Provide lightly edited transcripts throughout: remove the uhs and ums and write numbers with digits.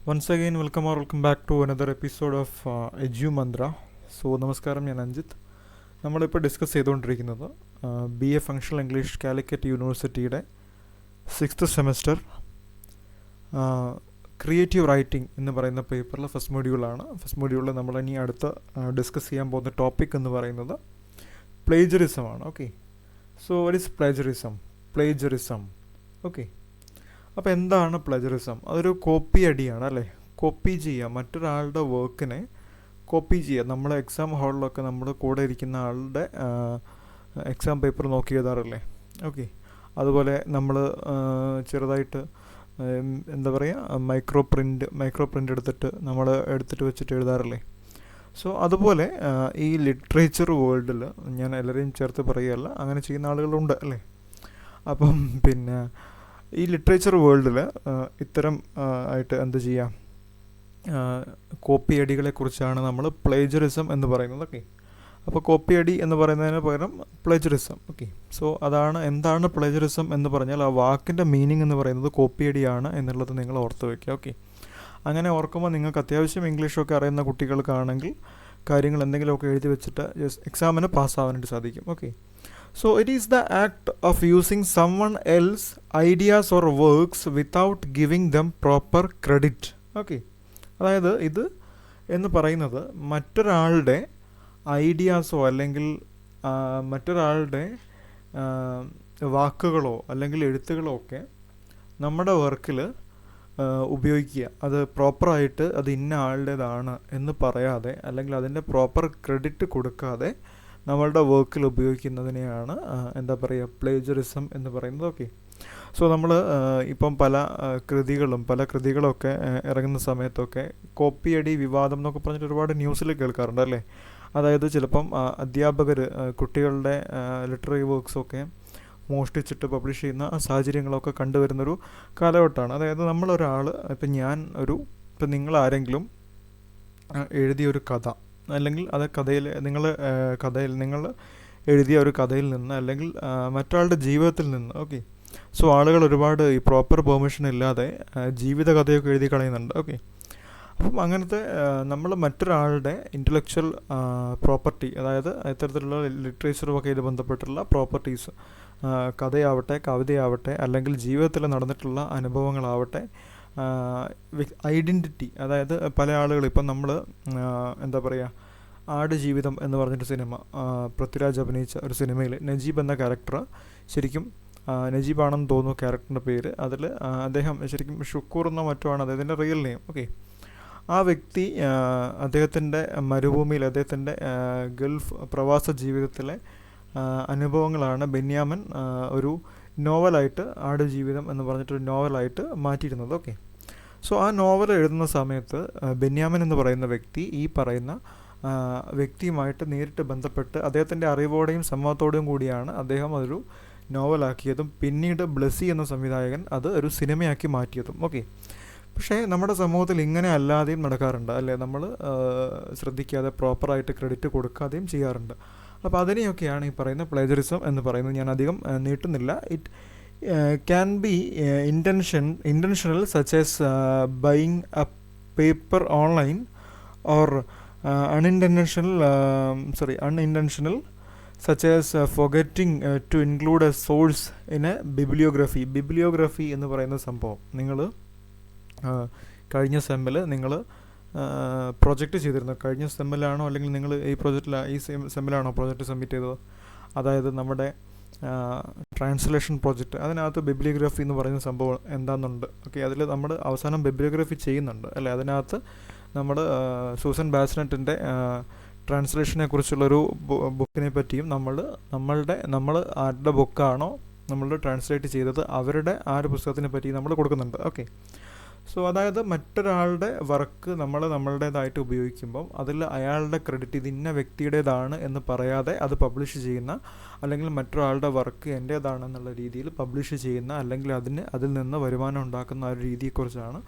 Once again, welcome back to another episode of Edu Mantra. So, നമസ്കാരം, ഞാൻ അഞ്ജിത്ത്. നമ്മളിപ്പോൾ discuss ചെയ്തുകൊണ്ടിരിക്കുന്നത് B A functional English Calicut യൂണിവേഴ്സിറ്റിയുടെ 6th semester creative writing എന്ന് പറയുന്ന പേപ്പറിലെ ഫസ്റ്റ് മൊഡ്യൂളാണ്. ഫസ്റ്റ് മൊഡ്യൂളിൽ നമ്മൾ ഇനി അടുത്ത് ഡിസ്കസ് ചെയ്യാൻ പോകുന്ന ടോപ്പിക് എന്ന് പറയുന്നത് പ്ലേജറിസം ആണ്. Okay, so what is plagiarism. Okay, അപ്പോൾ എന്താണ് പ്ലജറിസം? അതൊരു കോപ്പി അടിയാണ് അല്ലേ. കോപ്പി ചെയ്യുക, മറ്റൊരാളുടെ വർക്കിനെ കോപ്പി ചെയ്യുക. നമ്മൾ എക്സാം ഹാളിലൊക്കെ നമ്മുടെ കൂടെ ഇരിക്കുന്ന ആളുടെ എക്സാം പേപ്പർ നോക്കി എഴുതാറില്ലേ. ഓക്കെ, അതുപോലെ നമ്മൾ ചെറുതായിട്ട് എന്താ പറയുക, മൈക്രോ പ്രിൻ്റ് എടുത്തിട്ട് നമ്മൾ എടുത്തിട്ട് വെച്ചിട്ട് എഴുതാറില്ലേ. സോ അതുപോലെ ഈ ലിറ്ററേച്ചർ വേൾഡിൽ ഞാൻ എല്ലാവരെയും ചേർത്ത് പറയുകയല്ല, അങ്ങനെ ചെയ്യുന്ന ആളുകളുണ്ട് അല്ലേ. അപ്പം പിന്നെ ഈ ലിറ്ററേച്ചർ വേൾഡിൽ ഇത്തരം ആയിട്ട് എന്ത് ചെയ്യാം, കോപ്പി അടികളെക്കുറിച്ചാണ് നമ്മൾ പ്ലേജറിസം എന്ന് പറയുന്നത്. ഓക്കെ, അപ്പോൾ കോപ്പി അടി എന്ന് പറയുന്നതിന് പകരം പ്ലേജറിസം. ഓക്കെ, സോ എന്താണ് പ്ലേജറിസം എന്ന് പറഞ്ഞാൽ ആ വാക്കിൻ്റെ മീനിങ് എന്ന് പറയുന്നത് കോപ്പി അടിയാണ് എന്നുള്ളത് നിങ്ങൾ ഓർത്ത് വയ്ക്കുക. ഓക്കെ, അങ്ങനെ ഓർക്കുമ്പോൾ നിങ്ങൾക്ക് അത്യാവശ്യം ഇംഗ്ലീഷൊക്കെ അറിയുന്ന കുട്ടികൾക്കാണെങ്കിൽ കാര്യങ്ങൾ എന്തെങ്കിലുമൊക്കെ എഴുതി വെച്ചിട്ട് എക്സാമിന് പാസ്സാവാനായിട്ട് സാധിക്കും. Okay, so it is the act of using someone else ideas or works without giving them proper credit. Okay, അതായത് ഇത് എന്ന് പറയുന്നത് മറ്റൊരാളുടെ ഐഡിയാസോ അല്ലെങ്കിൽ മറ്റൊരാളുടെ വാക്കുകളോ അല്ലെങ്കിൽ എഴുത്തുകളോ ഒക്കെ നമ്മുടെ വർക്കിൽ ഉപയോഗിക്കുക. അത് പ്രോപ്പറായിട്ട് അത് ഇന്ന ആളുടേതാണ് എന്ന് പറയാതെ അല്ലെങ്കിൽ അതിൻ്റെ പ്രോപ്പർ ക്രെഡിറ്റ് കൊടുക്കാതെ നമ്മളുടെ വർക്കിൽ ഉപയോഗിക്കുന്നതിനെയാണ് എന്താ പറയുക, പ്ലേജറിസം എന്ന് പറയുന്നത്. ഓക്കെ, സോ നമ്മൾ ഇപ്പം പല കൃതികളൊക്കെ ഇറങ്ങുന്ന സമയത്തൊക്കെ കോപ്പിയടി വിവാദം എന്നൊക്കെ പറഞ്ഞിട്ട് ഒരുപാട് ന്യൂസിൽ കേൾക്കാറുണ്ട് അല്ലേ. അതായത് ചിലപ്പം അധ്യാപകർ കുട്ടികളുടെ ലിറ്റററി വർക്ക്സൊക്കെ മോഷ്ടിച്ചിട്ട് പബ്ലിഷ് ചെയ്യുന്ന സാഹചര്യങ്ങളൊക്കെ കണ്ടുവരുന്നൊരു കാലഘട്ടമാണ്. അതായത് നമ്മളൊരാൾ ഇപ്പം നിങ്ങളാരെങ്കിലും എഴുതിയൊരു കഥ അല്ലെങ്കിൽ അത് നിങ്ങൾ എഴുതിയ ഒരു കഥയിൽ നിന്ന് അല്ലെങ്കിൽ മറ്റൊരാളുടെ ജീവിതത്തിൽ നിന്ന്. ഓക്കെ, സോ ആളുകൾ ഒരുപാട് ഈ പ്രോപ്പർ പെർമിഷൻ ഇല്ലാതെ ജീവിത കഥയൊക്കെ എഴുതി കളയുന്നുണ്ട്. ഓക്കെ, അപ്പം അങ്ങനത്തെ നമ്മൾ മറ്റൊരാളുടെ ഇൻ്റലക്ച്വൽ പ്രോപ്പർട്ടി, അതായത് ഇത്തരത്തിലുള്ള ലിറ്ററേച്ചറുമൊക്കെ ഇത് ബന്ധപ്പെട്ടുള്ള പ്രോപ്പർട്ടീസ്, കഥയാവട്ടെ കവിതയാവട്ടെ അല്ലെങ്കിൽ ജീവിതത്തിൽ നടന്നിട്ടുള്ള അനുഭവങ്ങളാവട്ടെ, ഐഡൻറ്റിറ്റി, അതായത് പല ആളുകൾ ഇപ്പം നമ്മൾ എന്താ പറയുക, ആട് ജീവിതം എന്ന് പറഞ്ഞിട്ട് സിനിമ, പൃഥ്വിരാജ് അഭിനയിച്ച ഒരു സിനിമയിൽ നജീബ് എന്ന ക്യാരക്ടർ, ശരിക്കും നജീബാണെന്ന് തോന്നുന്നു ക്യാരക്ടറിൻ്റെ പേര്, അതിൽ അദ്ദേഹം ശരിക്കും ഷുക്കൂർ എന്നോ മറ്റോ ആണ് അദ്ദേഹത്തിൻ്റെ റിയൽ നെയിം. ഓക്കെ, ആ വ്യക്തി അദ്ദേഹത്തിൻ്റെ മരുഭൂമിയിൽ അദ്ദേഹത്തിൻ്റെ ഗൾഫ് പ്രവാസ ജീവിതത്തിലെ അനുഭവങ്ങളാണ് ബെന്യാമിൻ ഒരു നോവലായിട്ട്, ആടുജീവിതം എന്ന് പറഞ്ഞിട്ടൊരു നോവലായിട്ട് മാറ്റിയിരുന്നത്. ഓക്കെ, സോ ആ നോവൽ എഴുതുന്ന സമയത്ത് ബെന്യാമിൻ എന്ന് പറയുന്ന വ്യക്തി ഈ പറയുന്ന വ്യക്തിയുമായിട്ട് നേരിട്ട് ബന്ധപ്പെട്ട് അദ്ദേഹത്തിൻ്റെ അറിവോടെയും സമ്മതത്തോടെയും കൂടിയാണ് അദ്ദേഹം അതൊരു നോവലാക്കിയതും പിന്നീട് ബ്ലെസ്സി എന്ന സംവിധായകൻ അത് ഒരു സിനിമയാക്കി മാറ്റിയതും. ഓക്കെ, പക്ഷേ നമ്മുടെ സമൂഹത്തിൽ ഇങ്ങനെ അല്ലാതെയും നടക്കാറുണ്ട് അല്ലേ. നമ്മൾ ശ്രദ്ധിക്കാതെ പ്രോപ്പറായിട്ട് ക്രെഡിറ്റ് കൊടുക്കാതെയും ചെയ്യാറുണ്ട്. അപ്പോൾ അതിനെയൊക്കെയാണ് ഈ പറയുന്ന പ്ലേജറിസം എന്ന് പറയുന്നത്. ഞാൻ അധികം നീട്ടുന്നില്ല. It can be intentional such as buying a paper online or unintentional such as forgetting to include a source in a bibliography എന്ന് പറയുന്ന സംഭവം. നിങ്ങൾ കഴിഞ്ഞ സെമ്മിൽ നിങ്ങൾ പ്രൊജക്റ്റ് ചെയ്തിരുന്നു. കഴിഞ്ഞ സെമ്മിലാണോ അല്ലെങ്കിൽ നിങ്ങൾ ഈ സെമ്മിലാണോ പ്രൊജക്റ്റ് സബ്മിറ്റ് ചെയ്തത്? അതായത് നമ്മുടെ ട്രാൻസ്ലേഷൻ പ്രോജക്റ്റ്, അതിനകത്ത് ബിബ്ലിയോഗ്രഫി എന്ന് പറയുന്ന സംഭവം എന്താണെന്നുണ്ട്. ഓക്കെ, അതിൽ നമ്മൾ അവസാനം ബിബ്ലിയോഗ്രഫി ചെയ്യുന്നുണ്ട് അല്ലേ. അതിനകത്ത് നമ്മൾ സൂസൻ ബാസ്നറ്റിൻ്റെ ട്രാൻസ്ലേഷനെ കുറിച്ചുള്ളൊരു ബുക്കിനെ പറ്റിയും നമ്മൾ ആരുടെ ബുക്കാണോ നമ്മൾ ട്രാൻസ്ലേറ്റ് ചെയ്തത് അവരുടെ ആ ഒരു പുസ്തകത്തിനെ പറ്റി നമ്മൾ കൊടുക്കുന്നുണ്ട്. ഓക്കെ, സോ അതായത് മറ്റൊരാളുടെ വർക്ക് നമ്മൾ നമ്മളുടേതായിട്ട് ഉപയോഗിക്കുമ്പം അതിൽ അയാളുടെ ക്രെഡിറ്റ് ഇത് ഇന്ന വ്യക്തിയുടേതാണ് എന്ന് പറയാതെ അത് പബ്ലിഷ് ചെയ്യുന്ന, അല്ലെങ്കിൽ മറ്റൊരാളുടെ വർക്ക് എൻ്റേതാണെന്നുള്ള രീതിയിൽ പബ്ലിഷ് ചെയ്യുന്ന, അല്ലെങ്കിൽ അതിൽ നിന്ന് വരുമാനം ഉണ്ടാക്കുന്ന ഒരു രീതിയെക്കുറിച്ചാണ്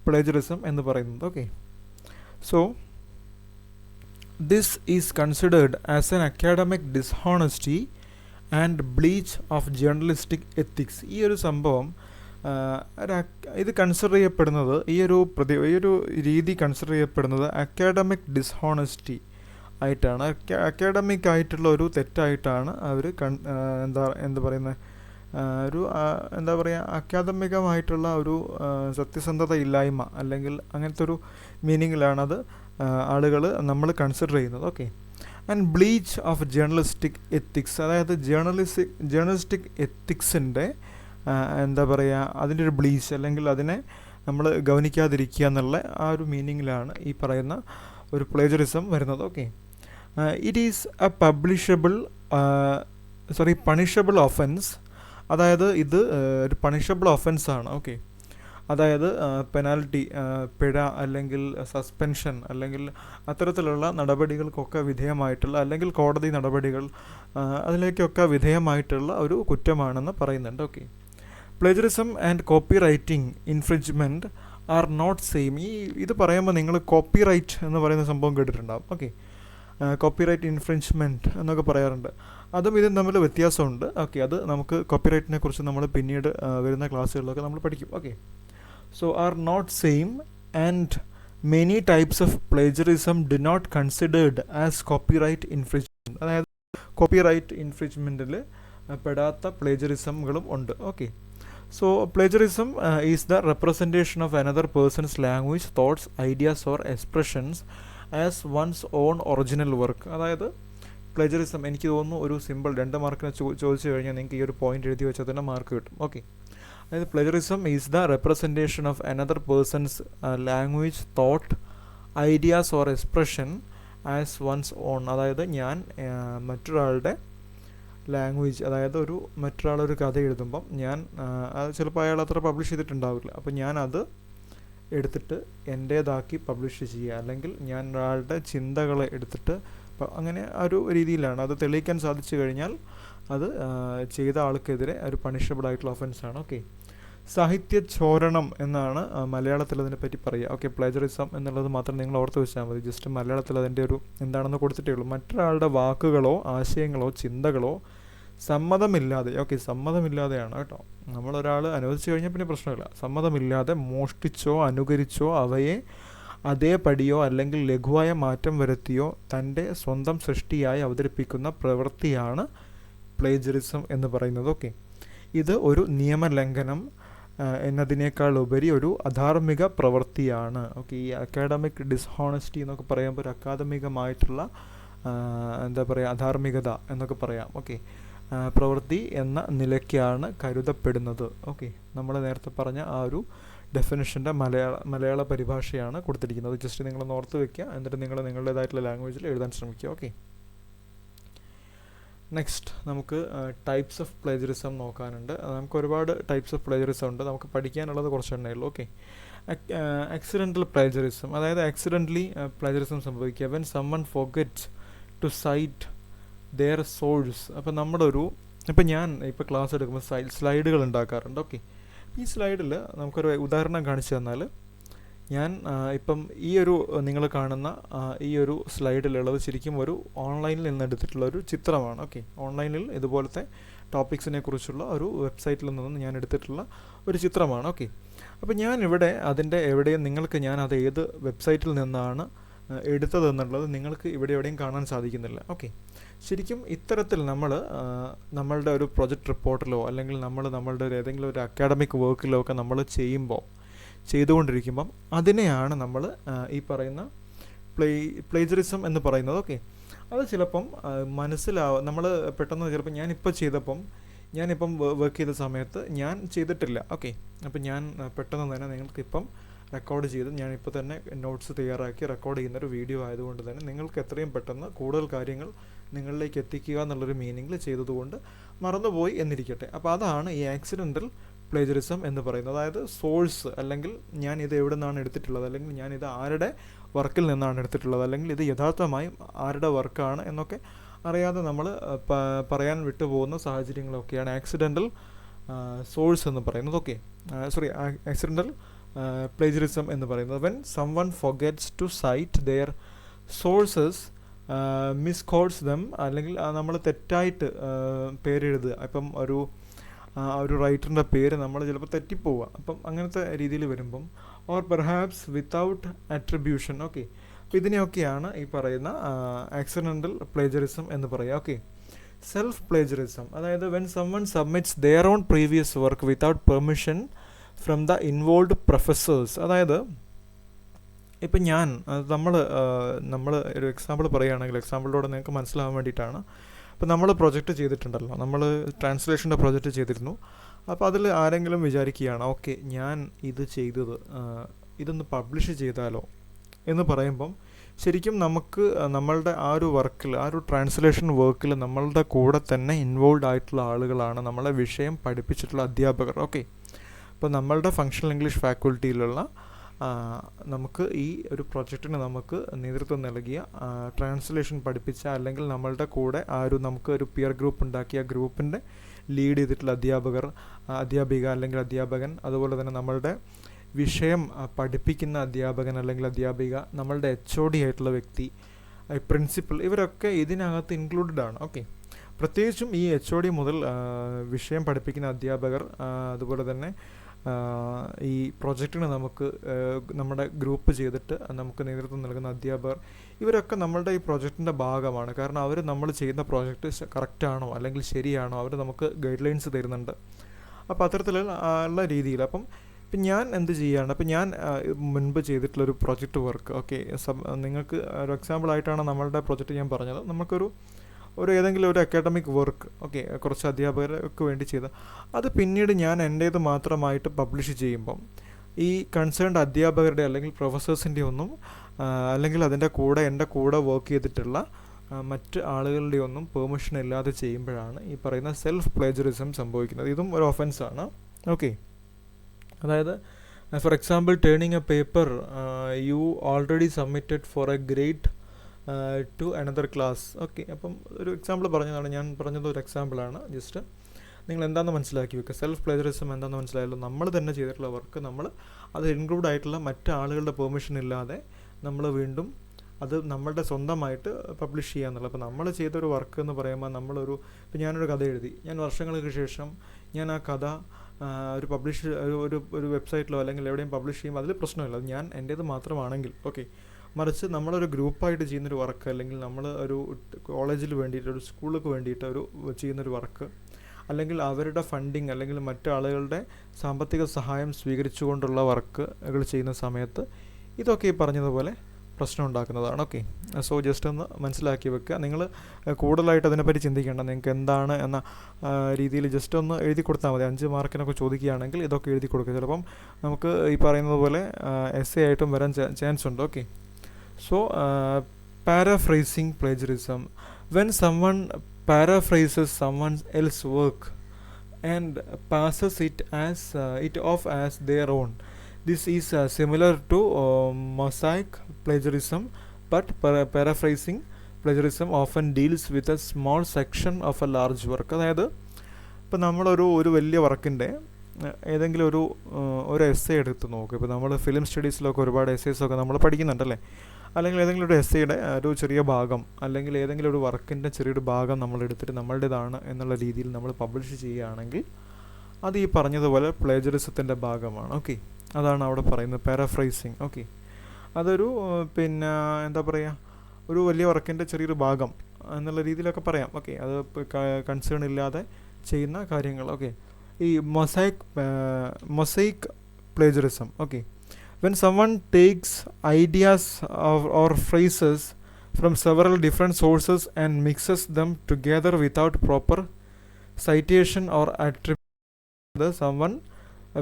പ്ലേജറിസം എന്ന് പറയുന്നത്. Okay, so this is considered as an academic dishonesty and breach of journalistic ethics. ഈ ഒരു സംഭവം ഇത് കൺസിഡർ ചെയ്യപ്പെടുന്നത് ഈ ഒരു രീതി കൺസിഡർ ചെയ്യപ്പെടുന്നത് അക്കാഡമിക് ഡിസ്ഹോണസ്റ്റി ആയിട്ടാണ്. അക്കാഡമിക് ആയിട്ടുള്ള ഒരു തെറ്റായിട്ടാണ് അവർ എന്താ പറയുന്നത്, എന്താ പറയുക, അക്കാദമികമായിട്ടുള്ള ഒരു സത്യസന്ധത ഇല്ലായ്മ അല്ലെങ്കിൽ അങ്ങനത്തെ ഒരു മീനിങ്ങിലാണത് നമ്മൾ കൺസിഡർ ചെയ്യുന്നത്. Okay. And breach of journalistic ethics, അതായത് ജേർണലിസ്റ്റിക് എത്തിക്സിൻ്റെ എന്താ പറയുക, അതിൻ്റെ ഒരു ബ്ലീച്ച് അല്ലെങ്കിൽ അതിനെ നമ്മൾ ഗൗനിക്കാതിരിക്കുക എന്നുള്ള ആ ഒരു മീനിങ്ങിലാണ് ഈ പറയുന്ന ഒരു പ്ലേജറിസം വരുന്നത്. Okay. It is A punishable offence, അതായത് ഇത് ഒരു പണിഷബിൾ ഒഫൻസാണ്. ഓക്കെ. അതായത് പെനാൽറ്റി, പിഴ അല്ലെങ്കിൽ സസ്പെൻഷൻ അല്ലെങ്കിൽ അത്തരത്തിലുള്ള നടപടികൾക്കൊക്കെ വിധേയമായിട്ടുള്ള അല്ലെങ്കിൽ കോടതി നടപടികൾ അതിലേക്കൊക്കെ വിധേയമായിട്ടുള്ള ഒരു കുറ്റമാണെന്ന് പറയുന്നുണ്ട്. Okay. Plagiarism and copy writing infringement are not same. ഇത് പറയുമ്പോൾ നിങ്ങൾ കോപ്പി റൈറ്റ് എന്ന് പറയുന്ന സംഭവം കേട്ടിട്ടുണ്ടാകും. ഓക്കെ. കോപ്പിറൈറ്റ് ഇൻഫ്രിഞ്ച്മെൻറ്റ് എന്നൊക്കെ പറയാറുണ്ട്. അതും ഇതും തമ്മിൽ വ്യത്യാസമുണ്ട്. ഓക്കെ. അത് നമുക്ക് കോപ്പിറൈറ്റിനെ കുറിച്ച് നമ്മൾ പിന്നീട് വരുന്ന ക്ലാസ്സുകളിലൊക്കെ നമ്മൾ പഠിക്കും. Okay. So are not same and many types of plagiarism do not considered as copyright infringement, അതായത് കോപ്പിറൈറ്റ് ഇൻഫ്രിഞ്ച്മെൻറ്റിൽ പെടാത്ത പ്ലേജറിസംകളും ഉണ്ട്. Okay. So plagiarism is the representation of another person's language, thoughts, ideas or expressions as one's own original work. അതായത് plagiarism, എനിക്ക് തോന്നുന്നു ഒരു simple 2 മാർക്കിന് ചോദിച്ചു കഴിഞ്ഞാൽ നിങ്ങൾക്ക് ഈ ഒരു പോയിന്റ് എഴുതി വെച്ചാൽ തന്നെ മാർക്ക് കിട്ടും. ഓക്കെ. അതായത് plagiarism is the representation of another person's language, thought, ideas or expression as one's own. അതായത് ഞാൻ മറ്റൊരാളുടെ ലാംഗ്വേജ്, അതായത് മറ്റൊരാളൊരു കഥ എഴുതുമ്പം അത് ചിലപ്പോൾ അയാൾ അത്ര പബ്ലിഷ് ചെയ്തിട്ടുണ്ടാവില്ല, അപ്പോൾ ഞാനത് എടുത്തിട്ട് എൻ്റേതാക്കി പബ്ലിഷ് ചെയ്യുക, അല്ലെങ്കിൽ ഞാൻ ഒരാളുടെ ചിന്തകളെ എടുത്തിട്ട് അങ്ങനെ ആ ഒരു രീതിയിലാണ്. അത് തെളിയിക്കാൻ സാധിച്ചു കഴിഞ്ഞാൽ അത് ചെയ്ത ആൾക്കെതിരെ ഒരു പണിഷബിൾ ആയിട്ടുള്ള ഒഫൻസാണ്. ഓക്കെ. സാഹിത്യ ചോരണം എന്നാണ് മലയാളത്തിൽ അതിനെപ്പറ്റി പറയുക. ഓക്കെ. പ്ലേജറിസം എന്നുള്ളത് മാത്രം നിങ്ങൾ ഓർത്ത് വെച്ചാൽ മതി. ജസ്റ്റ് മലയാളത്തിൽ അതിൻ്റെ ഒരു എന്താണെന്ന് കൊടുത്തിട്ടേ ഉള്ളൂ. മറ്റൊരാളുടെ വാക്കുകളോ ആശയങ്ങളോ ചിന്തകളോ സമ്മതമില്ലാതെ, ഓക്കെ, സമ്മതമില്ലാതെയാണ് കേട്ടോ. നമ്മളൊരാൾ അനുവദിച്ചു കഴിഞ്ഞാൽ പിന്നെ പ്രശ്നമില്ല. സമ്മതമില്ലാതെ മോഷ്ടിച്ചോ അനുകരിച്ചോ അവയെ അതേപടിയോ അല്ലെങ്കിൽ ലഘുവായ മാറ്റം വരുത്തിയോ തൻ്റെ സ്വന്തം സൃഷ്ടിയായി അവതരിപ്പിക്കുന്ന പ്രവൃത്തിയാണ് പ്ലേജറിസം എന്ന് പറയുന്നത്. ഓക്കെ. ഇത് ഒരു നിയമലംഘനം എന്നതിനേക്കാൾ ഉപരി ഒരു അധാർമിക പ്രവൃത്തിയാണ്. ഓക്കെ. ഈ അക്കാഡമിക് ഡിസ്ഹോണസ്റ്റി എന്നൊക്കെ പറയുമ്പോൾ ഒരു അക്കാദമികമായിട്ടുള്ള എന്താ പറയുക, അധാർമികത എന്നൊക്കെ പറയാം. ഓക്കെ. പ്രവൃത്തി എന്ന നിലയ്ക്കാണ് കരുതപ്പെടുന്നത്. ഓക്കെ. നമ്മൾ നേരത്തെ പറഞ്ഞ ആ ഒരു ഡെഫിനിഷൻ്റെ മലയാള പരിഭാഷയാണ് കൊടുത്തിരിക്കുന്നത്. ജസ്റ്റ് നിങ്ങളൊന്ന് ഓർത്ത് വെക്കുക, എന്നിട്ട് നിങ്ങൾ നിങ്ങളുടേതായിട്ടുള്ള ലാംഗ്വേജിൽ എഴുതാൻ ശ്രമിക്കുക. ഓക്കെ. നെക്സ്റ്റ് നമുക്ക് ടൈപ്സ് ഓഫ് പ്ലേജറിസം നോക്കാനുണ്ട്. നമുക്ക് ഒരുപാട് ടൈപ്സ് ഓഫ് പ്ലേജറിസം ഉണ്ട്. നമുക്ക് പഠിക്കാനുള്ളത് കുറച്ചെണ്ണേ ഉള്ളൂ. ഓക്കെ. ആക്സിഡൻ്റൽ പ്ലേജറിസം, അതായത് ആക്സിഡൻ്റലി പ്ലേജറിസം സംഭവിക്കുക. When someone forgets to cite their source. അപ്പം ഞാൻ ക്ലാസ് എടുക്കുമ്പോൾ സ്ലൈഡുകൾ ഉണ്ടാക്കാറുണ്ട്. ഓക്കെ. ഈ സ്ലൈഡിൽ നമുക്കൊരു ഉദാഹരണം കാണിച്ചു തന്നാൽ, ഞാൻ നിങ്ങൾ കാണുന്ന ഈ ഒരു സ്ലൈഡിലുള്ളത് ശരിക്കും ഒരു ഓൺലൈനിൽ നിന്ന് എടുത്തിട്ടുള്ള ഒരു ചിത്രമാണ്. ഓക്കെ. ഓൺലൈനിൽ ഇതുപോലത്തെ ടോപ്പിക്സിനെ കുറിച്ചുള്ള ഒരു വെബ്സൈറ്റിൽ നിന്ന് ഞാൻ എടുത്തിട്ടുള്ള ഒരു ചിത്രമാണ്. ഓക്കെ. അപ്പോൾ ഞാനിവിടെ അതിൻ്റെ എവിടെയും ഞാൻ അത് ഏത് വെബ്സൈറ്റിൽ നിന്നാണ് എടുത്തതെന്നുള്ളത് നിങ്ങൾക്ക് ഇവിടെ എവിടെയും കാണാൻ സാധിക്കുന്നില്ല. ഓക്കെ. ശരിക്കും ഇത്തരത്തിൽ നമ്മളുടെ ഒരു പ്രൊജക്റ്റ് റിപ്പോർട്ടിലോ അല്ലെങ്കിൽ നമ്മളുടെ ഏതെങ്കിലും ഒരു അക്കാഡമിക് വർക്കിലോ ഒക്കെ നമ്മൾ ചെയ്തുകൊണ്ടിരിക്കുമ്പം അതിനെയാണ് നമ്മൾ ഈ പറയുന്ന പ്ലേജറിസം എന്ന് പറയുന്നത്. ഓക്കെ. അത് ചിലപ്പം നമ്മൾ പെട്ടെന്ന് ചിലപ്പോൾ ഞാനിപ്പം വർക്ക് ചെയ്ത സമയത്ത് ഞാൻ ചെയ്തിട്ടില്ല. ഓക്കെ. അപ്പം ഞാൻ പെട്ടെന്ന് തന്നെ നിങ്ങൾക്കിപ്പം റെക്കോർഡ് ചെയ്ത് ഞാനിപ്പോൾ തന്നെ നോട്ട്സ് തയ്യാറാക്കി റെക്കോർഡ് ചെയ്യുന്നൊരു വീഡിയോ ആയതുകൊണ്ട് തന്നെ നിങ്ങൾക്ക് എത്രയും പെട്ടെന്ന് കൂടുതൽ കാര്യങ്ങൾ നിങ്ങളിലേക്ക് എത്തിക്കുക എന്നുള്ളൊരു മീനിങ്ങിൽ ചെയ്തതുകൊണ്ട് മറന്നുപോയി എന്നിരിക്കട്ടെ. അപ്പോൾ അതാണ് ഈ ആക്സിഡൻ്റൽ പ്ലേജറിസം എന്ന് പറയുന്നത്. അതായത് സോഴ്സ്, അല്ലെങ്കിൽ ഞാൻ ഇത് എവിടെ നിന്നാണ് എടുത്തിട്ടുള്ളത്, അല്ലെങ്കിൽ ഞാൻ ഇത് ആരുടെ വർക്കിൽ നിന്നാണ് എടുത്തിട്ടുള്ളത്, അല്ലെങ്കിൽ ഇത് യഥാർത്ഥമായും ആരുടെ വർക്കാണ് എന്നൊക്കെ അറിയാതെ നമ്മൾ പറയാൻ വിട്ടുപോകുന്ന സാഹചര്യങ്ങളൊക്കെയാണ് ആക്സിഡൻ്റൽ സോഴ്സ് എന്ന് പറയുന്നത്. ഓക്കെ. ആക്സിഡൻ്റൽ പ്ലേജറിസം എന്ന് പറയുന്നത്. When someone forgets to cite their sources, misquotes them, അല്ലെങ്കിൽ നമ്മൾ തെറ്റായിട്ട് പേരെഴുതുക. ഇപ്പം ആ ഒരു റൈറ്ററിൻ്റെ പേര് നമ്മൾ ചിലപ്പോൾ തെറ്റിപ്പോവുക. അപ്പം അങ്ങനത്തെ രീതിയിൽ വരുമ്പം or perhaps without attribution. Okay, അപ്പോൾ ഇതിനെയൊക്കെയാണ് ഈ പറയുന്ന ആക്സിഡൻ്റൽ പ്ലേജറിസം എന്ന് പറയുക. ഓക്കെ, സെൽഫ് പ്ലേജറിസം, അതായത് when someone submits their own previous work without permission from the involved professors. അതായത് ഇപ്പം നമ്മൾ ഒരു എക്സാമ്പിൾ പറയുകയാണെങ്കിൽ, എക്സാമ്പിളിലൂടെ നിങ്ങൾക്ക് മനസ്സിലാവാൻ വേണ്ടിയിട്ടാണ്. അപ്പോൾ നമ്മൾ പ്രൊജക്റ്റ് ചെയ്തിട്ടുണ്ടല്ലോ, നമ്മൾ ട്രാൻസ്ലേഷൻ്റെ പ്രൊജക്റ്റ് ചെയ്തിരുന്നു. അപ്പോൾ അതിൽ ആരെങ്കിലും വിചാരിക്കുകയാണ്, ഓക്കെ ഞാൻ ഇത് ചെയ്തത് ഇതൊന്ന് പബ്ലിഷ് ചെയ്താലോ എന്ന് പറയുമ്പം ശരിക്കും നമുക്ക് നമ്മളുടെ ആ ഒരു വർക്കിൽ, ആ ഒരു ട്രാൻസ്ലേഷൻ വർക്കിൽ നമ്മളുടെ കൂടെ തന്നെ ഇൻവോൾവ് ആയിട്ടുള്ള ആളുകളാണ് നമ്മളെ വിഷയം പഠിപ്പിച്ചിട്ടുള്ള അധ്യാപകർ. ഓക്കെ, അപ്പോൾ നമ്മളുടെ ഫങ്ഷണൽ ഇംഗ്ലീഷ് ഫാക്കൽറ്റിയിലുള്ള നമുക്ക് ഈ ഒരു പ്രൊജക്റ്റിന് നമുക്ക് നേതൃത്വം നൽകിയ, ട്രാൻസ്ലേഷൻ പഠിപ്പിച്ച, അല്ലെങ്കിൽ നമ്മളുടെ കൂടെ നമുക്ക് ഒരു പിയർ ഗ്രൂപ്പ് ഉണ്ടാക്കിയ ഗ്രൂപ്പിൻ്റെ ലീഡ് ചെയ്തിട്ടുള്ള അധ്യാപിക അല്ലെങ്കിൽ അധ്യാപകൻ, അതുപോലെ തന്നെ നമ്മളുടെ വിഷയം പഠിപ്പിക്കുന്ന അധ്യാപകൻ അല്ലെങ്കിൽ അധ്യാപിക, നമ്മളുടെ HOD ആയിട്ടുള്ള വ്യക്തി, പ്രിൻസിപ്പൽ, ഇവരൊക്കെ ഇതിനകത്ത് ഇൻക്ലൂഡഡ് ആണ്. ഓക്കെ, പ്രത്യേകിച്ചും ഈ HOD മുതൽ വിഷയം പഠിപ്പിക്കുന്ന അധ്യാപകർ, അതുപോലെ തന്നെ ഈ പ്രൊജക്റ്റിന് നമുക്ക് നമ്മുടെ ഗ്രൂപ്പ് ചെയ്തിട്ട് നമുക്ക് നേതൃത്വം നൽകുന്ന അധ്യാപകർ, ഇവരൊക്കെ നമ്മളുടെ ഈ പ്രൊജക്റ്റിൻ്റെ ഭാഗമാണ്. കാരണം അവർ നമ്മൾ ചെയ്യുന്ന പ്രോജക്റ്റ് കറക്റ്റാണോ അല്ലെങ്കിൽ ശരിയാണോ, അവർ നമുക്ക് ഗൈഡ് ലൈൻസ് തരുന്നുണ്ട്. അപ്പോൾ അത്തരത്തിലുള്ള രീതിയിൽ ഇപ്പം ഞാൻ എന്ത് ചെയ്യുകയാണ്, അപ്പം ഞാൻ മുൻപ് ചെയ്തിട്ടുള്ളൊരു പ്രൊജക്റ്റ് വർക്ക്, ഓക്കെ, നിങ്ങൾക്ക് ഒരു എക്സാമ്പിളായിട്ടാണ് നമ്മളുടെ പ്രൊജക്റ്റ് ഞാൻ പറഞ്ഞത്. നമുക്കൊരു ഏതെങ്കിലും ഒരു അക്കാഡമിക് വർക്ക്, ഓക്കെ, കുറച്ച് അധ്യാപകർക്ക് വേണ്ടി ചെയ്ത് അത് പിന്നീട് ഞാൻ എൻ്റേത് മാത്രമായിട്ട് പബ്ലിഷ് ചെയ്യുമ്പം ഈ കൺസേൺഡ് അധ്യാപകരുടെ അല്ലെങ്കിൽ പ്രൊഫസേഴ്സിൻ്റെ ഒന്നും അല്ലെങ്കിൽ അതിൻ്റെ കൂടെ എൻ്റെ കൂടെ വർക്ക് ചെയ്തിട്ടുള്ള മറ്റ് ആളുകളുടെ ഒന്നും പെർമിഷൻ ഇല്ലാതെ ചെയ്യുമ്പോഴാണ് ഈ പറയുന്ന സെൽഫ് പ്ലേജറിസം സംഭവിക്കുന്നത്. ഇതും ഒരു ഒഫൻസാണ്. ഓക്കെ, അതായത് for example turning a paper you already submitted for a grade to another class. Okay, അപ്പം ഒരു എക്സാമ്പിൾ പറഞ്ഞതാണ്, ഞാൻ പറഞ്ഞത് ഒരു എക്സാമ്പിളാണ്. ജസ്റ്റ് നിങ്ങൾ എന്താണെന്ന് മനസ്സിലാക്കി വെക്കുക. സെൽഫ് പ്ലേജറിസം എന്താണെന്ന് മനസ്സിലായല്ലോ. നമ്മൾ തന്നെ ചെയ്തിട്ടുള്ള വർക്ക് അത് ഇൻക്ലൂഡ് ആയിട്ടുള്ള മറ്റ് ആളുകളുടെ പെർമിഷൻ ഇല്ലാതെ നമ്മൾ വീണ്ടും അത് നമ്മളുടെ സ്വന്തമായിട്ട് പബ്ലിഷ് ചെയ്യുക എന്നുള്ളത്. അപ്പോൾ നമ്മൾ ചെയ്തൊരു വർക്ക് എന്ന് പറയുമ്പോൾ ഇപ്പോൾ ഞാനൊരു കഥ എഴുതി, ഞാൻ വർഷങ്ങൾക്ക് ശേഷം ഞാൻ ആ കഥ ഒരു വെബ്സൈറ്റിലോ അല്ലെങ്കിൽ എവിടെയും പബ്ലിഷ് ചെയ്യുമ്പോൾ അതിൽ പ്രശ്നമില്ല, ഞാൻ എൻ്റേത് മാത്രമാണെങ്കിൽ. ഓക്കെ, മറിച്ച് നമ്മളൊരു ഗ്രൂപ്പായിട്ട് ചെയ്യുന്നൊരു വർക്ക്, അല്ലെങ്കിൽ നമ്മൾ ഒരു കോളേജിൽ വേണ്ടിയിട്ട്, ഒരു സ്കൂളിലേക്ക് വേണ്ടിയിട്ട് ചെയ്യുന്നൊരു വർക്ക്, അല്ലെങ്കിൽ അവരുടെ ഫണ്ടിങ് അല്ലെങ്കിൽ മറ്റു ആളുകളുടെ സാമ്പത്തിക സഹായം സ്വീകരിച്ചുകൊണ്ടുള്ള വർക്കുകൾ ചെയ്യുന്ന സമയത്ത് ഇതൊക്കെ ഈ പറഞ്ഞതുപോലെ പ്രശ്നം ഉണ്ടാക്കുന്നതാണ്. ഓക്കെ, സോ ജസ്റ്റ് ഒന്ന് മനസ്സിലാക്കി വെക്കുക. നിങ്ങൾ കൂടുതലായിട്ട് അതിനെപ്പറ്റി ചിന്തിക്കേണ്ട, നിങ്ങൾക്ക് എന്താണ് എന്ന രീതിയിൽ ജസ്റ്റ് ഒന്ന് എഴുതി കൊടുത്താൽ മതി. 5 മാർക്കിനൊക്കെ ചോദിക്കുകയാണെങ്കിൽ ഇതൊക്കെ എഴുതി കൊടുക്കുക. ചിലപ്പം നമുക്ക് ഈ പറയുന്നത് പോലെ essay ആയിട്ടും വരാൻ ചാൻസ് ഉണ്ട്. Okay, so paraphrasing plagiarism, when someone paraphrases someone else's work and passes it off as their own. This is similar to mosaic plagiarism, but paraphrasing plagiarism often deals with a small section of a large work. അതായത് ഇപ്പോൾ നമ്മളൊരു വലിയ വർക്കിൻ്റെ ഏതെങ്കിലും ഒരു essay എടുത്ത് നോക്കുക. ഇപ്പോൾ നമ്മൾ ഫിലിം സ്റ്റഡീസിലൊക്കെ ഒരുപാട് എസ്സേസൊക്കെ നമ്മൾ പഠിക്കുന്നുണ്ടല്ലേ. അല്ലെങ്കിൽ ഏതെങ്കിലും ഒരു എസ്സേയുടെ ഒരു ചെറിയ ഭാഗം, അല്ലെങ്കിൽ ഏതെങ്കിലും ഒരു വർക്കിൻ്റെ ചെറിയൊരു ഭാഗം നമ്മൾ എടുത്തിട്ട് നമ്മളുടേതാണ് എന്നുള്ള രീതിയിൽ നമ്മൾ പബ്ലിഷ് ചെയ്യുകയാണെങ്കിൽ അത് ഈ പറഞ്ഞതുപോലെ പ്ലേജറിസത്തിൻ്റെ ഭാഗമാണ്. ഓക്കെ, അതാണ് അവിടെ പറയുന്നത് പാരാഫ്രൈസിങ്. ഓക്കെ, അതൊരു എന്താ പറയുക, ഒരു വലിയ വർക്കിൻ്റെ ചെറിയൊരു ഭാഗം എന്നുള്ള രീതിയിലൊക്കെ പറയാം. ഓക്കെ, അത് കൺസേൺ ഇല്ലാതെ ചെയ്യുന്ന കാര്യങ്ങൾ. ഓക്കെ, ഈ mosaic plagiarism. Okay, when someone takes ideas or phrases from several different sources and mixes them together without proper citation or attribution.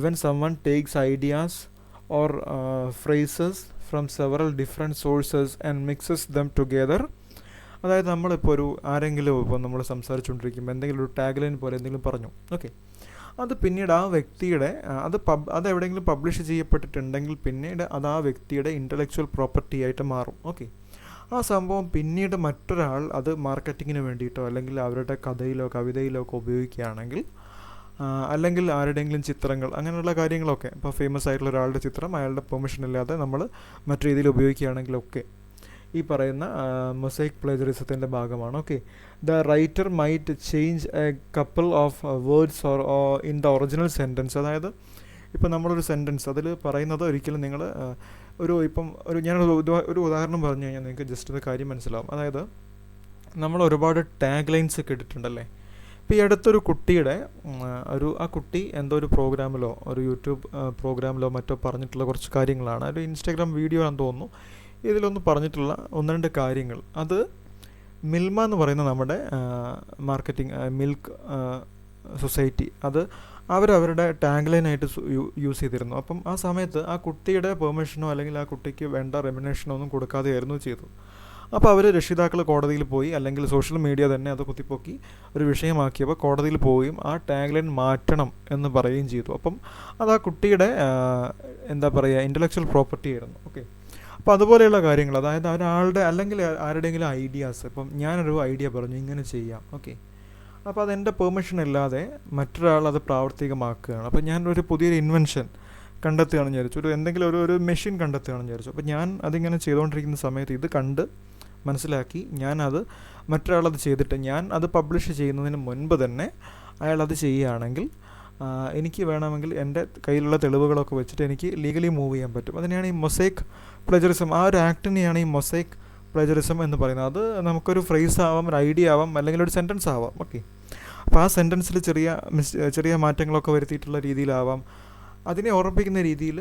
When someone takes ideas or phrases from several different sources and mixes them together, അതായത് നമ്മളിപ്പോൾ ആരെങ്കിലും ഇപ്പോൾ നമ്മൾ സംസാരിച്ചുകൊണ്ടിരിക്കുമ്പോൾ എന്തെങ്കിലും ഒരു tag line പോലെ എന്തെങ്കിലും പറഞ്ഞു. ഓക്കെ, അത് പിന്നീട് ആ വ്യക്തിയുടെ അത് എവിടെയെങ്കിലും പബ്ലിഷ് ചെയ്യപ്പെട്ടിട്ടുണ്ടെങ്കിൽ പിന്നീട് അത് ആ വ്യക്തിയുടെ ഇൻ്റലക്ച്വൽ പ്രോപ്പർട്ടി ആയിട്ട് മാറും. ഓക്കെ, ആ സംഭവം പിന്നീട് മറ്റൊരാൾ അത് മാർക്കറ്റിങ്ങിന് വേണ്ടിയിട്ടോ അല്ലെങ്കിൽ അവരുടെ കഥയിലോ കവിതയിലോ ഒക്കെ ഉപയോഗിക്കുകയാണെങ്കിൽ, അല്ലെങ്കിൽ ആരുടെയെങ്കിലും ചിത്രങ്ങൾ, അങ്ങനെയുള്ള കാര്യങ്ങളൊക്കെ, ഇപ്പോൾ ഫേമസ് ആയിട്ടുള്ള ഒരാളുടെ ചിത്രം അയാളുടെ പെർമിഷൻ ഇല്ലാതെ നമ്മൾ മറ്റു രീതിയിൽ ഉപയോഗിക്കുകയാണെങ്കിലൊക്കെ ഈ പറയുന്ന മൊസൈക്ക് പ്ലേജറിസത്തിൻ്റെ ഭാഗമാണ്. Okay, the writer might change A couple of words or in the original sentence. അതായത് ഇപ്പം നമ്മളൊരു സെൻറ്റൻസ് അതിൽ പറയുന്നത് ഒരിക്കലും നിങ്ങൾ ഞാനൊരു ഉദാഹരണം പറഞ്ഞു കഴിഞ്ഞാൽ നിങ്ങൾക്ക് ജസ്റ്റ് ഒരു കാര്യം മനസ്സിലാവും. അതായത് നമ്മൾ ഒരുപാട് ടാഗ് ലൈൻസ് കേട്ടിട്ടുണ്ടല്ലേ. ഇപ്പോൾ ഈ അടുത്തൊരു കുട്ടിയുടെ ആ കുട്ടി എന്തോ ഒരു പ്രോഗ്രാമിലോ ഒരു യൂട്യൂബ് പ്രോഗ്രാമിലോ മറ്റോ പറഞ്ഞിട്ടുള്ള കുറച്ച് കാര്യങ്ങളാണ്. ഒരു ഇൻസ്റ്റാഗ്രാം വീഡിയോ ആണെന്ന് തോന്നുന്നു. ഇതിലൊന്ന് പറഞ്ഞിട്ടുള്ള 1-2 കാര്യങ്ങൾ, അത് മിൽമ എന്ന് പറയുന്ന നമ്മുടെ മാർക്കറ്റിംഗ് മിൽക്ക് സൊസൈറ്റി അത് അവരവരുടെ ടാഗ് ലൈനായിട്ട് യൂസ് ചെയ്തിരുന്നു. അപ്പം ആ സമയത്ത് ആ കുട്ടിയുടെ പെർമിഷനോ അല്ലെങ്കിൽ ആ കുട്ടിക്ക് വേണ്ട റെമ്യൂണേഷനോ ഒന്നും കൊടുക്കാതെയായിരുന്നു ചെയ്തത്. അപ്പോൾ അവർ രക്ഷിതാക്കൾ കോടതിയിൽ പോയി, അല്ലെങ്കിൽ സോഷ്യൽ മീഡിയ തന്നെ അത് കുത്തിപ്പൊക്കി ഒരു വിഷയമാക്കിയപ്പോൾ കോടതിയിൽ പോവുകയും ആ ടാഗ് ലൈൻ മാറ്റണം എന്ന് പറയുകയും ചെയ്തു. അപ്പം അത് ആ കുട്ടിയുടെ എന്താ പറയുക ഇൻ്റലക്ച്വൽ പ്രോപ്പർട്ടി ആയിരുന്നു. ഓക്കെ, അപ്പോൾ അതുപോലെയുള്ള കാര്യങ്ങൾ, അതായത് ഒരാളുടെ അല്ലെങ്കിൽ ആരുടെയെങ്കിലും ഐഡിയാസ്, ഇപ്പം ഞാനൊരു ഐഡിയ പറഞ്ഞു ഇങ്ങനെ ചെയ്യാം, ഓക്കെ, അപ്പോൾ അതെൻ്റെ പെർമിഷൻ ഇല്ലാതെ മറ്റൊരാൾ അത് പ്രാവർത്തികമാക്കുകയാണ്. അപ്പോൾ ഞാൻ ഒരു പുതിയൊരു ഇൻവെൻഷൻ കണ്ടെത്തുകയാണെന്ന് വിചാരിച്ചു, എന്തെങ്കിലും ഒരു മെഷീൻ കണ്ടെത്തുകയാണെന്ന് വിചാരിച്ചു. അപ്പോൾ ഞാൻ അതിങ്ങനെ ചെയ്തുകൊണ്ടിരിക്കുന്ന സമയത്ത് ഇത് കണ്ട് മനസ്സിലാക്കി ഞാനത് മറ്റൊരാളത് ചെയ്തിട്ട് ഞാൻ അത് പബ്ലിഷ് ചെയ്യുന്നതിന് മുൻപ് തന്നെ അയാളത് ചെയ്യുകയാണെങ്കിൽ എനിക്ക് വേണമെങ്കിൽ എൻ്റെ കയ്യിലുള്ള തെളിവുകളൊക്കെ വെച്ചിട്ട് എനിക്ക് ലീഗലി മൂവ് ചെയ്യാൻ പറ്റും. അതിനെയാണ് ഈ മൊസൈക്ക് പ്ലെജറിസം, ആ ഒരു ആക്ടിനെയാണ് ഈ മൊസൈക്ക് പ്ലെജറിസം എന്ന് പറയുന്നത്. അത് നമുക്കൊരു ഫ്രേസ് ആവാം, ഒരു ഐഡിയ ആവാം, അല്ലെങ്കിൽ ഒരു സെൻറ്റൻസ് ആവാം. ഓക്കെ, അപ്പോൾ ആ സെൻറ്റൻസിൽ ചെറിയ മാറ്റങ്ങളൊക്കെ വരുത്തിയിട്ടുള്ള രീതിയിലാവാം, അതിനെ ഓർമ്മിപ്പിക്കുന്ന രീതിയിൽ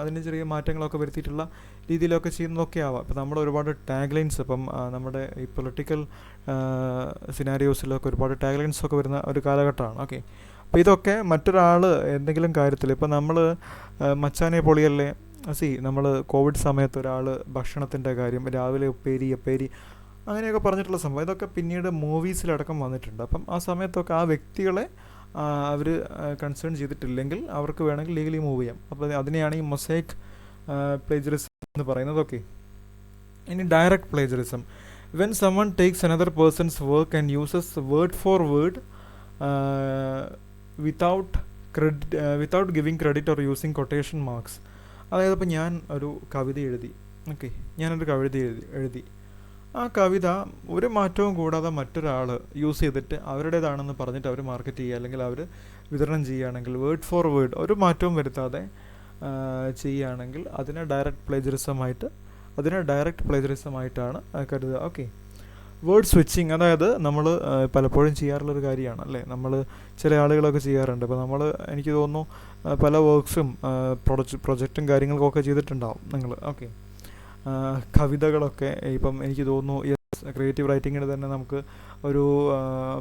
അതിന് ചെറിയ മാറ്റങ്ങളൊക്കെ വരുത്തിയിട്ടുള്ള രീതിയിലൊക്കെ ചെയ്യുന്നതൊക്കെ ആവാം. ഇപ്പോൾ നമ്മൾ ഒരുപാട് ടാഗ് ലൈൻസ്, ഇപ്പം നമ്മുടെ ഈ പൊളിറ്റിക്കൽ സിനാരിയോസിലൊക്കെ ഒരുപാട് ടാഗ് ലൈൻസൊക്കെ വരുന്ന ഒരു കാലഘട്ടമാണ്. ഓക്കെ, അപ്പോൾ ഇതൊക്കെ മറ്റൊരാൾ എന്തെങ്കിലും കാര്യത്തിൽ, ഇപ്പോൾ നമ്മൾ മച്ചാനെ പൊളിയല്ലേ നമ്മൾ കോവിഡ് സമയത്ത് ഒരാൾ ഭക്ഷണത്തിൻ്റെ കാര്യം രാവിലെ ഉപ്പേരി അങ്ങനെയൊക്കെ പറഞ്ഞിട്ടുള്ള സംഭവം, ഇതൊക്കെ പിന്നീട് മൂവീസിലടക്കം വന്നിട്ടുണ്ട്. അപ്പം ആ സമയത്തൊക്കെ ആ വ്യക്തികളെ അവർ കൺസേൺ ചെയ്തിട്ടില്ലെങ്കിൽ അവർക്ക് വേണമെങ്കിൽ ലീഗലി മൂവ് ചെയ്യാം. അപ്പോൾ അതിനെയാണ് ഈ മൊസൈക്ക് പ്ലേജറിസം എന്ന് പറയുന്നത്. ഓക്കെ, ഇനി direct plagiarism, when someone takes another person's work and uses word for word without giving credit or using quotation marks. അതായത് ഇപ്പോൾ ഞാൻ ഒരു കവിത എഴുതി, ഓക്കെ, ഞാനൊരു കവിത എഴുതി, ആ കവിത ഒരു മാറ്റവും കൂടാതെ മറ്റൊരാൾ യൂസ് ചെയ്തിട്ട് അവരുടേതാണെന്ന് പറഞ്ഞിട്ട് അവർ മാർക്കറ്റ് ചെയ്യുക അല്ലെങ്കിൽ അവർ വിതരണം ചെയ്യുകയാണെങ്കിൽ, വേർഡ് ഫോർ വേർഡ് ഒരു മാറ്റവും വരുത്താതെ ചെയ്യുകയാണെങ്കിൽ അതിനെ ഡയറക്റ്റ് പ്ലേജറിസമായിട്ടാണ് കരുതുക. ഓക്കെ, വേർഡ് സ്വിച്ചിങ്, അതായത് നമ്മൾ പലപ്പോഴും ചെയ്യാറുള്ളൊരു കാര്യമാണ് അല്ലേ, നമ്മൾ ചില ആളുകളൊക്കെ ചെയ്യാറുണ്ട്. ഇപ്പോൾ എനിക്ക് തോന്നുന്നു പല വർക്ക്സും പ്രൊജക്റ്റും കാര്യങ്ങൾക്കൊക്കെ ചെയ്തിട്ടുണ്ടാവും നിങ്ങൾ. ഓക്കെ, കവിതകളൊക്കെ ഇപ്പം എനിക്ക് തോന്നുന്നു ക്രിയേറ്റീവ് റൈറ്റിങ്ങിന് തന്നെ നമുക്ക് ഒരു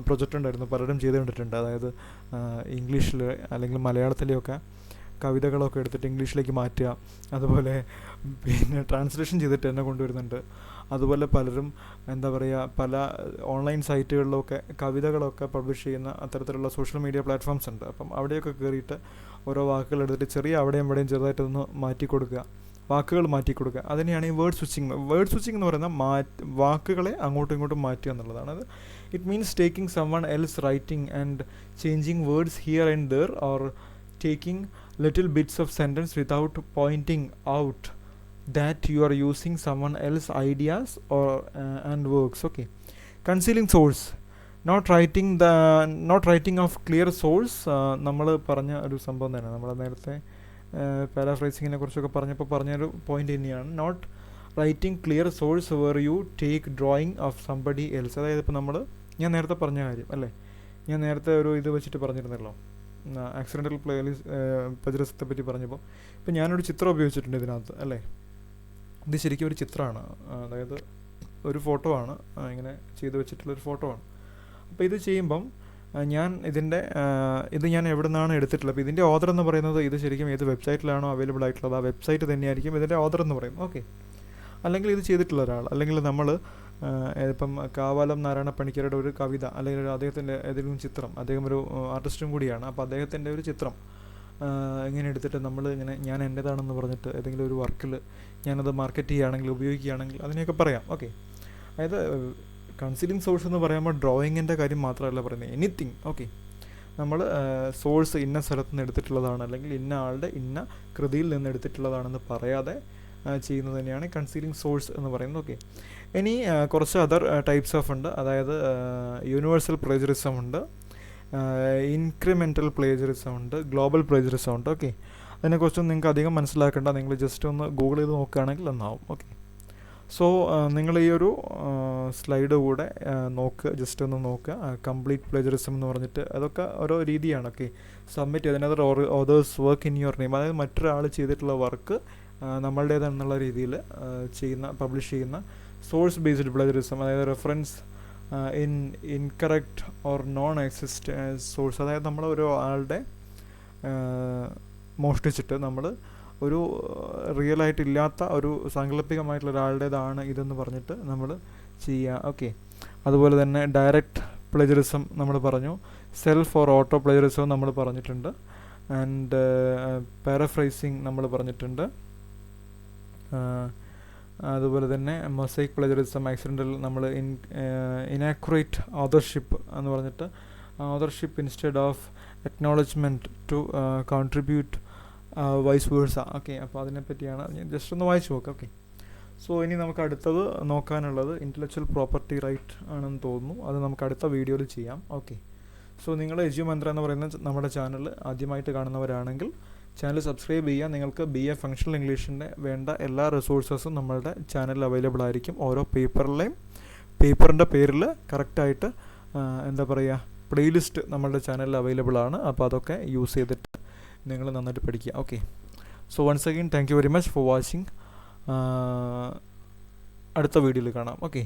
പ്രൊജക്റ്റ് ഉണ്ടായിരുന്നു, പലരും ചെയ്ത് കണ്ടിട്ടുണ്ട്. അതായത് ഇംഗ്ലീഷിൽ അല്ലെങ്കിൽ മലയാളത്തിലെയൊക്കെ കവിതകളൊക്കെ എടുത്തിട്ട് ഇംഗ്ലീഷിലേക്ക് മാറ്റുക, അതുപോലെ പിന്നെ ട്രാൻസ്ലേഷൻ ചെയ്തിട്ട് എന്നെ കൊണ്ടുവരുന്നുണ്ട്. അതുപോലെ പലരും എന്താ പറയുക പല ഓൺലൈൻ സൈറ്റുകളിലൊക്കെ കവിതകളൊക്കെ പബ്ലിഷ് ചെയ്യുന്ന അത്തരത്തിലുള്ള സോഷ്യൽ മീഡിയ പ്ലാറ്റ്ഫോംസ് ഉണ്ട്. അപ്പം അവിടെയൊക്കെ കയറിയിട്ട് ഓരോ വാക്കുകൾ എടുത്തിട്ട് അവിടെയും ചെറുതായിട്ടൊന്ന് വാക്കുകൾ മാറ്റി കൊടുക്കുക. അതിനെയാണ് ഈ വേർഡ് സ്വിച്ചിങ് എന്ന് പറയുന്ന വാക്കുകളെ അങ്ങോട്ടും ഇങ്ങോട്ടും മാറ്റുക എന്നുള്ളതാണ്. അത് it means taking someone else writing and changing words here and there, or taking little bits of sentence without pointing out that you are using someone else ideas or and works. Okay, concealing source, not writing of clear source. നമ്മൾ പറഞ്ഞ ഒരു സംഭവം തന്നെ, നമ്മൾ നേരത്തെ പാരാഫ്രൈസിങ്ങിനെ കുറിച്ചൊക്കെ പറഞ്ഞൊരു point തന്നെയാണ്. Not writing clear source where you take drawing of somebody else. അതായത് ഇപ്പോൾ ഞാൻ നേരത്തെ പറഞ്ഞ കാര്യം അല്ലേ, ഞാൻ നേരത്തെ ഒരു ഇത് വെച്ചിട്ട് പറഞ്ഞിരുന്നല്ലോ, ആക്സിഡൻ്റൽ പ്ലെജറിസത്തെ പറ്റി പറഞ്ഞപ്പോൾ. ഇപ്പോൾ ഞാനൊരു ചിത്രം ഉപയോഗിച്ചിട്ടുണ്ട് ഇതിനകത്ത് അല്ലേ, ഇത് ശരിക്കും ഒരു ചിത്രമാണ്, അതായത് ഒരു ഫോട്ടോ ആണ്, ഇങ്ങനെ ചെയ്ത് വെച്ചിട്ടുള്ളൊരു ഫോട്ടോ ആണ്. അപ്പോൾ ഇത് ചെയ്യുമ്പം ഞാൻ ഇത് ഞാൻ എവിടെ നിന്നാണ് എടുത്തിട്ടുള്ളത്, അപ്പോൾ ഇതിൻ്റെ ഓഥർ എന്ന് പറയുന്നത് ഇത് ശരിക്കും ഏത് വെബ്സൈറ്റിലാണോ അവൈലബിൾ ആയിട്ടുള്ളത് ആ വെബ്സൈറ്റ് തന്നെയായിരിക്കും ഇതിൻ്റെ ഓഥർ എന്ന് പറയുന്നത്. ഓക്കെ, അല്ലെങ്കിൽ ഇത് ചെയ്തിട്ടുള്ള ഒരാൾ, അല്ലെങ്കിൽ നമ്മൾ ഇപ്പം കാവാലം നാരായണ പണിക്കരുടെ ഒരു കവിത അല്ലെങ്കിൽ അദ്ദേഹത്തിൻ്റെ ഏതെങ്കിലും ചിത്രം, അദ്ദേഹം ഒരു ആർട്ടിസ്റ്റും കൂടിയാണ്, അപ്പോൾ അദ്ദേഹത്തിൻ്റെ ഒരു ചിത്രം ഇങ്ങനെ എടുത്തിട്ട് ഞാൻ എൻ്റേതാണെന്ന് പറഞ്ഞിട്ട് ഏതെങ്കിലും ഒരു വർക്കിൽ ഞാനത് മാർക്കറ്റ് ചെയ്യുകയാണെങ്കിൽ ഉപയോഗിക്കുകയാണെങ്കിൽ അതിനെയൊക്കെ പറയാം. ഓക്കെ, അതായത് കൺസീലിംഗ് സോഴ്സ് എന്ന് പറയുമ്പോൾ ഡ്രോയിങ്ങിൻ്റെ കാര്യം മാത്രമല്ല പറയുന്നത്, എനിത്തിങ്. ഓക്കെ, നമ്മൾ സോഴ്സ് ഇന്ന സ്ഥലത്ത് നിന്ന് എടുത്തിട്ടുള്ളതാണ് അല്ലെങ്കിൽ ഇന്ന ആളുടെ ഇന്ന കൃതിയിൽ നിന്ന് എടുത്തിട്ടുള്ളതാണെന്ന് പറയാതെ ചെയ്യുന്നത് തന്നെയാണ് കൺസീലിംഗ് സോഴ്സ് എന്ന് പറയുന്നത്. ഓക്കെ, ഇനി കുറച്ച് അതർ ടൈപ്സ് ഓഫ് ഉണ്ട്. അതായത് യൂണിവേഴ്സൽ പ്ലേജറിസം ഉണ്ട്, ഇൻക്രിമെൻ്റൽ പ്ലേജറിസം ഉണ്ട്, ഗ്ലോബൽ പ്ലേജറിസം ഉണ്ട്. ഓക്കെ, അതിനെക്കുറിച്ചൊന്നും നിങ്ങൾക്ക് അധികം മനസ്സിലാക്കേണ്ട, നിങ്ങൾ ജസ്റ്റ് ഒന്ന് ഗൂഗിൾ ചെയ്ത് നോക്കുകയാണെങ്കിൽ നന്നാവും. ഓക്കെ, സോ നിങ്ങൾ ഈ ഒരു സ്ലൈഡ് കൂടെ നോക്കുക, ജസ്റ്റ് ഒന്ന് നോക്കുക. കംപ്ലീറ്റ് പ്ലേജറിസം എന്ന് പറഞ്ഞിട്ട് അതൊക്കെ ഓരോ രീതിയാണ്. ഓക്കെ, സബ്മിറ്റ് അതിനകത്ത് authors work in your name, അതായത് മറ്റൊരാൾ ചെയ്തിട്ടുള്ള വർക്ക് നമ്മളുടേതെന്നുള്ള രീതിയിൽ പബ്ലിഷ് ചെയ്യുന്ന സോഴ്സ് ബേസ്ഡ് പ്ലേജറിസം, അതായത് reference incorrect or non exist source, അതായത് നമ്മൾ ഒരു ആളുടെ മോഷ്ടിച്ചിട്ട് നമ്മൾ ഒരു റിയലായിട്ടില്ലാത്ത ഒരു സാങ്കല്പികമായിട്ടുള്ള ഒരാളുടേതാണ് ഇതെന്ന് പറഞ്ഞിട്ട് നമ്മൾ ചെയ്യുക. ഓക്കെ, അതുപോലെ തന്നെ ഡയറക്റ്റ് പ്ലേജറിസം നമ്മൾ പറഞ്ഞു, സെൽഫ് ഓർ ഓട്ടോ പ്ലേജറിസം നമ്മൾ പറഞ്ഞിട്ടുണ്ട്, ആൻഡ് പാരഫ്രൈസിങ് നമ്മൾ പറഞ്ഞിട്ടുണ്ട്. അതുപോലെ തന്നെ മൊസൈക്ക് പ്ലേജറിസം, ആക്സിഡൻ്റൽ നമ്മൾ ഇനാക്യുറേറ്റ് ഓതർഷിപ്പ് എന്ന് പറഞ്ഞിട്ട് authorship instead of acknowledgement to contribute vice versa. Okay, അപ്പോൾ അതിനെപ്പറ്റിയാണ് ജസ്റ്റ് ഒന്ന് വായിച്ചു നോക്കാം. ഓക്കെ, സോ ഇനി നമുക്ക് അടുത്തത് നോക്കാനുള്ളത് ഇൻ്റലക്ച്വൽ പ്രോപ്പർട്ടി റൈറ്റ് ആണെന്ന് തോന്നുന്നു. അത് നമുക്ക് അടുത്ത വീഡിയോയിൽ ചെയ്യാം. ഓക്കെ, സോ നിങ്ങൾ എജ്യുമന്ത്ര എന്ന് പറയുന്ന നമ്മുടെ ചാനൽ ആദ്യമായിട്ട് കാണുന്നവരാണെങ്കിൽ ചാനൽ സബ്സ്ക്രൈബ് ചെയ്യുക. നിങ്ങൾക്ക് BA ഫങ്ഷണൽ ഇംഗ്ലീഷിൻ്റെ വേണ്ട എല്ലാ റിസോഴ്സസും നമ്മളുടെ ചാനലിൽ അവൈലബിൾ ആയിരിക്കും. ഓരോ പേപ്പറിൻ്റെ പേരിൽ കറക്റ്റായിട്ട് എന്താ പറയുക പ്ലേലിസ്റ്റ് നമ്മളുടെ ചാനലിൽ അവൈലബിൾ ആണ്. അപ്പോൾ അതൊക്കെ യൂസ് ചെയ്തിട്ട് നിങ്ങൾ നന്നായിട്ട് പഠിക്കുക. Okay, so once again thank you very much for watching. അടുത്ത വീഡിയോയിൽ കാണാം. ഓക്കെ.